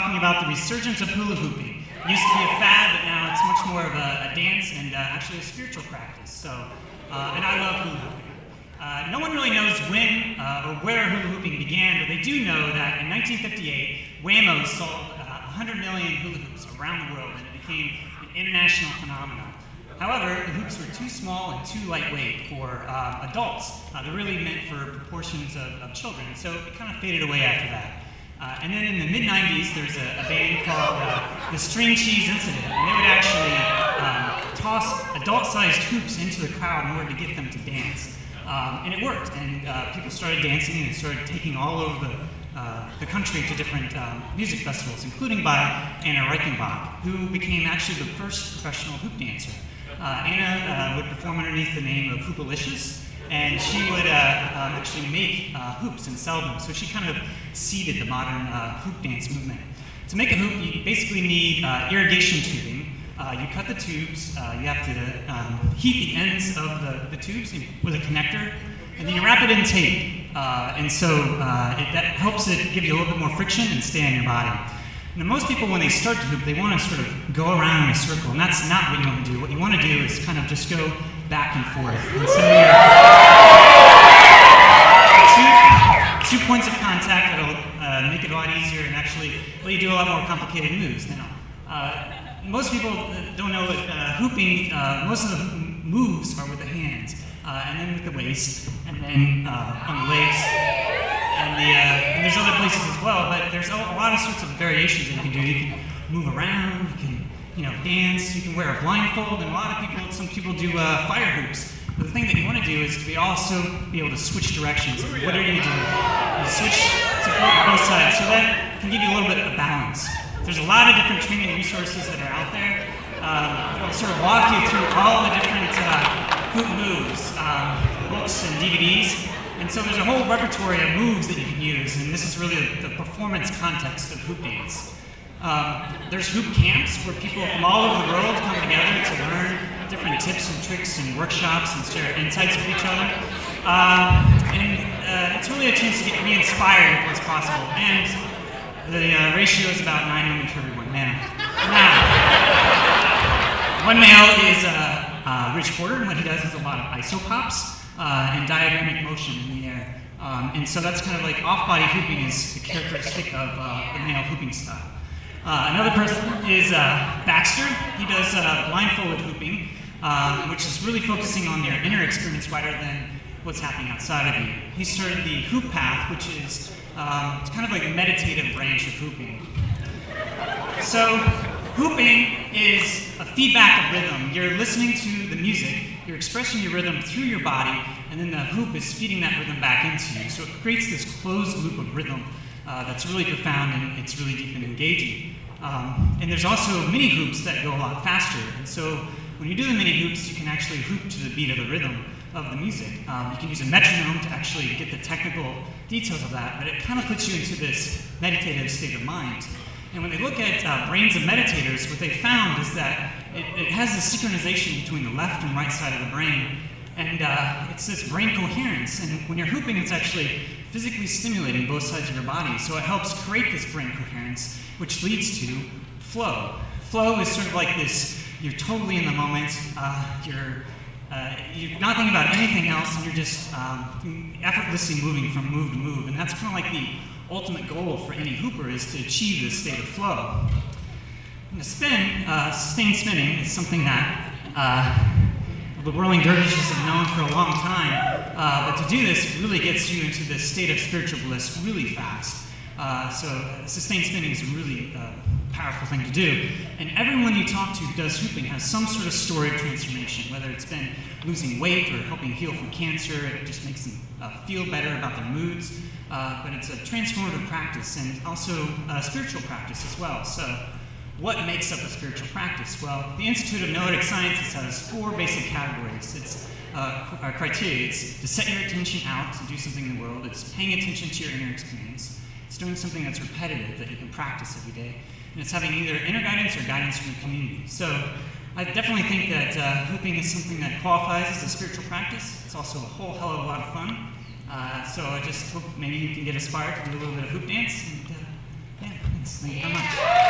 talking about the resurgence of hula hooping. It used to be a fad, but now it's much more of a dance and actually a spiritual practice. So, and I love hula hooping. No one really knows when or where hula hooping began, but they do know that in 1958, Whammo sold 100 million hula hoops around the world, and it became an international phenomenon. However, the hoops were too small and too lightweight for adults. They're really meant for proportions of children, so it kind of faded away after that. And then in the mid-90s, there's a band called the String Cheese Incident, and they would actually toss adult-sized hoops into the crowd in order to get them to dance. And it worked, and people started dancing and started taking all over the country to different music festivals, including by Anna Reichenbach, who became actually the first professional hoop dancer. Anna would perform underneath the name of Hoopalicious, and she would actually make hoops and sell them. So she kind of seeded the modern hoop dance movement. To make a hoop, you basically need irrigation tubing. You cut the tubes, you have to heat the ends of the tubes with a connector, and then you wrap it in tape. And so that helps it give you a little bit more friction and stay on your body. Now, most people, when they start to hoop, they want to sort of go around in a circle, and that's not what you want to do. What you want to do is kind of just go back and forth. And so two points of contact that'll make it a lot easier and actually let you do a lot more complicated moves. Now, most people don't know that hooping, most of the moves are with the hands, and then with the waist, and then on the legs. And there's other places as well, but there's a lot of sorts of variations that you can do. You can move around, you can dance, you can wear a blindfold, and some people do fire hoops. But the thing that you want to do is to also be able to switch directions. What are you doing? You switch support on both sides, so that can give you a little bit of balance. There's a lot of different training resources that are out there. I'll sort of walk you through all the different hoop moves, books and DVDs. And so there's a whole repertoire of moves that you can use, and this is really the performance context of hoop dance. There's hoop camps where people from all over the world come together to learn different tips and tricks and workshops and share insights with each other. It's really a chance to get re-inspired with what's possible. And the ratio is about 9 women to every 1 man. Now, one male is Rich Porter, and what he does is a lot of isopops. And diagramic motion in the air. And so that's kind of like off-body hooping is a characteristic of the male hooping style. Another person is Baxter. He does blindfolded hooping, which is really focusing on your inner experience rather than what's happening outside of you. He started the hoop path, which is it's kind of like a meditative branch of hooping. So hooping is a feedback of rhythm. You're listening to the music, you're expressing your rhythm through your body, and then the hoop is feeding that rhythm back into you. So it creates this closed loop of rhythm that's really profound and it's really deep and engaging. And there's also mini hoops that go a lot faster. And so when you do the mini hoops, you can actually hoop to the beat of the rhythm of the music. You can use a metronome to actually get the technical details of that, but it kind of puts you into this meditative state of mind. And when they look at brains of meditators, what they found is that it has this synchronization between the left and right side of the brain. And it's this brain coherence. And when you're hooping, it's actually physically stimulating both sides of your body. So it helps create this brain coherence, which leads to flow. Flow is sort of like this, you're totally in the moment. You're not thinking about anything else, and you're just effortlessly moving from move to move. And that's kind of like the ultimate goal for any hooper, is to achieve this state of flow. And the spin, sustained spinning, is something that the whirling dervishes have known for a long time. But to do this, it really gets you into this state of spiritual bliss really fast. So sustained spinning is a really powerful thing to do. And everyone you talk to who does hooping has some sort of story of transformation, whether it's been losing weight or helping heal from cancer. It just makes them feel better about their moods. But it's a transformative practice and also a spiritual practice as well. So what makes up a spiritual practice? Well, the Institute of Noetic Sciences has 4 basic categories. It's our criteria. It's to set your attention out, to do something in the world. It's paying attention to your inner experience. It's doing something that's repetitive that you can practice every day. And it's having either inner guidance or guidance from the community. So I definitely think that hooping is something that qualifies as a spiritual practice. It's also a whole hell of a lot of fun. So I just hope maybe you can get inspired to do a little bit of hoop dance. And, yeah. Thanks. Thank you very much.